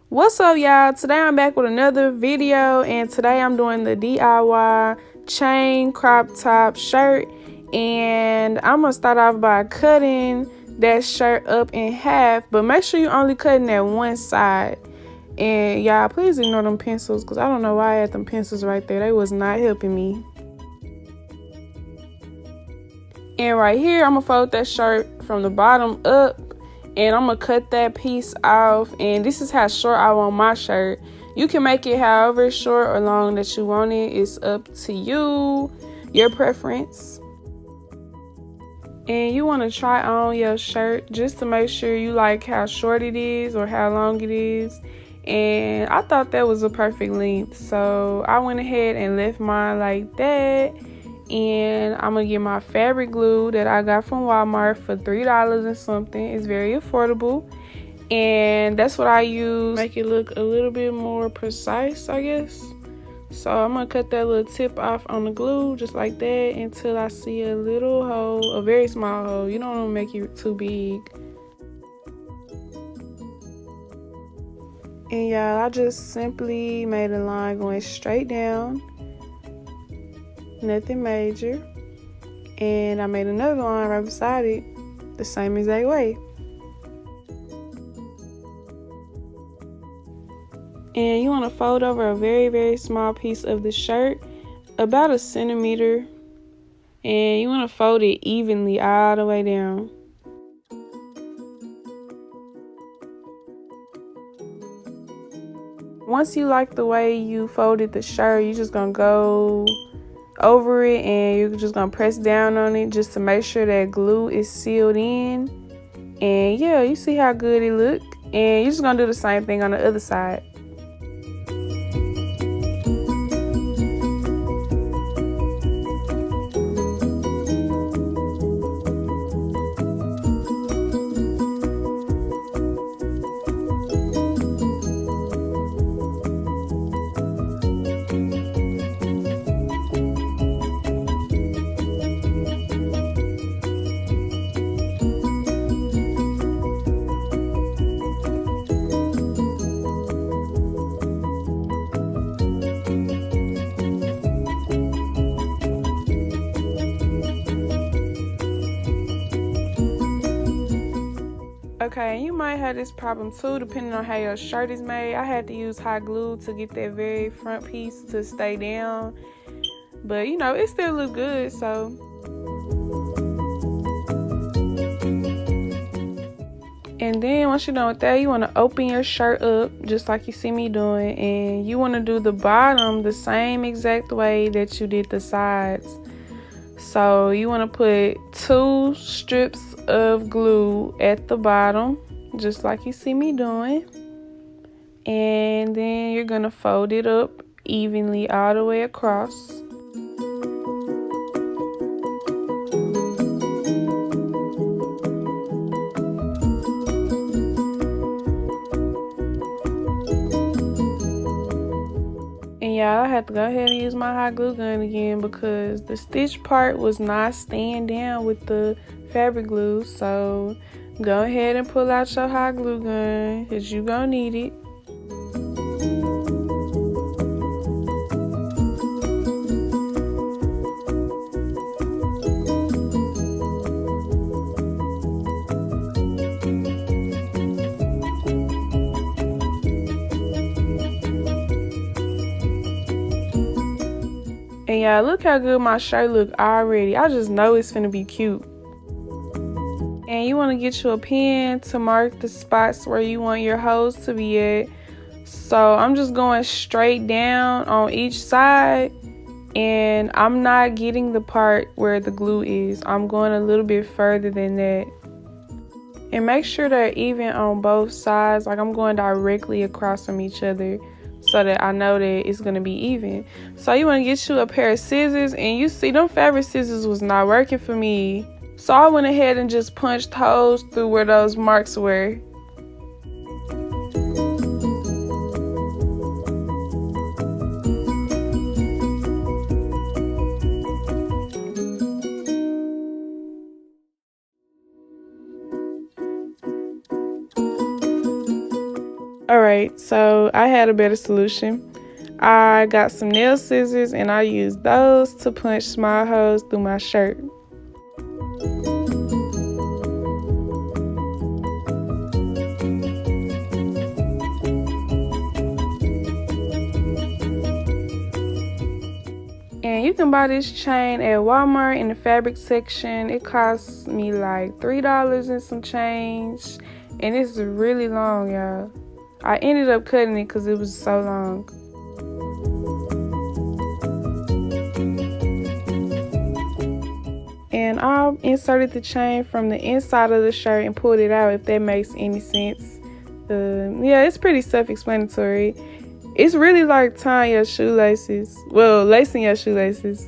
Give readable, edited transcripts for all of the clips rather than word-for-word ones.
What's up, y'all? Today I'm back with another video, and today I'm doing the DIY chain crop top shirt. And I'm gonna start off by cutting that shirt up in half, but make sure you only cutting that one side. And y'all, please ignore them pencils, because I don't know why I had them pencils right there. They was not helping me. And right here, I'm gonna fold that shirt from the bottom up, and I'm gonna cut that piece off. And this is how short I want my shirt. You can make it however short or long that you want it. It's up to you, your preference. And you want to try on your shirt just to make sure you like how short it is or how long it is. And I thought that was a perfect length, so I went ahead and left mine like that. And I'm gonna get my fabric glue that I got from Walmart for $3 and something. It's very affordable, and that's what I use, make it look a little bit more precise, I guess. So I'm gonna cut that little tip off on the glue just like that until I see a little hole, a very small hole. You don't want to make it too big. And y'all, I just simply made a line going straight down, nothing major, and I made another line right beside it the same exact way. And you want to fold over a very small piece of the shirt, about a centimeter, and you want to fold it evenly all the way down. Once you like the way you folded the shirt, you're just gonna go over it and you're just gonna press down on it just to make sure that glue is sealed in. And yeah, you see how good it look. And you're just gonna do the same thing on the other side. Okay, you might have this problem too, depending on how your shirt is made. I had to use hot glue to get that very front piece to stay down, but you know, it still look good. So and then once you're done with that, you want to open your shirt up just like you see me doing, and you want to do the bottom the same exact way that you did the sides. So you want to put 2 strips of glue at the bottom, just like you see me doing. And then you're going to fold it up evenly all the way across. And y'all, I had to go ahead and use my hot glue gun again because the stitch part was not staying down with the fabric glue. So go ahead and pull out your hot glue gun because you're gonna need it. And y'all, look how good my shirt look already. I just know it's finna be cute. And you want to get you a pen to mark the spots where you want your holes to be at. So I'm just going straight down on each side, and I'm not getting the part where the glue is. I'm going a little bit further than that. And make sure they're even on both sides. Like, I'm going directly across from each other so that I know that it's going to be even. So you want to get you a pair of scissors, and you see them fabric scissors was not working for me. So I went ahead and just punched holes through where those marks were. Alright, so I had a better solution. I got some nail scissors and I used those to punch small holes through my shirt. And you can buy this chain at Walmart in the fabric section. It costs me like $3 and some change. And it's really long, y'all. I ended up cutting it because it was so long. And I inserted the chain from the inside of the shirt and pulled it out, if that makes any sense. Yeah, it's pretty self-explanatory. It's really like tying your shoelaces. Well, lacing your shoelaces.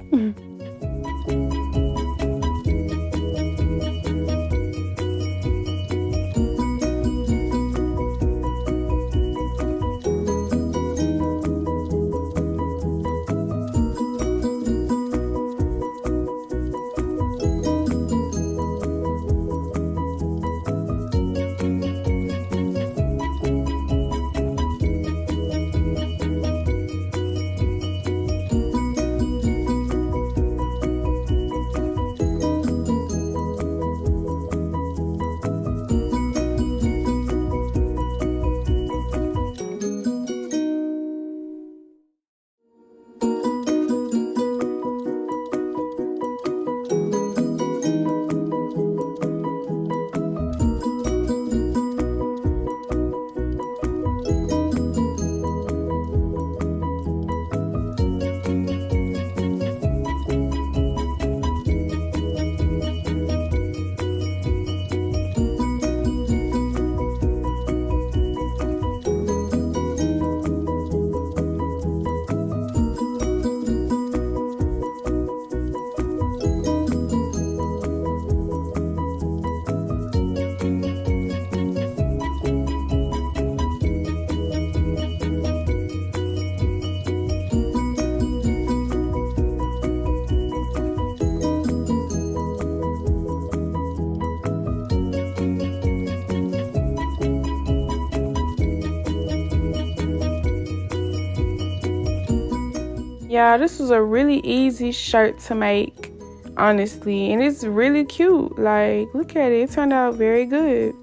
Yeah, this was a really easy shirt to make, honestly, and it's really cute. Like, look at it. It turned out very good.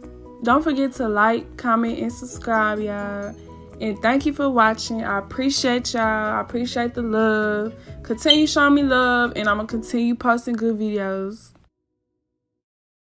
Don't forget to like, comment, and subscribe, y'all. And thank you for watching. I appreciate y'all. I appreciate the love. Continue showing me love, and I'm going to continue posting good videos.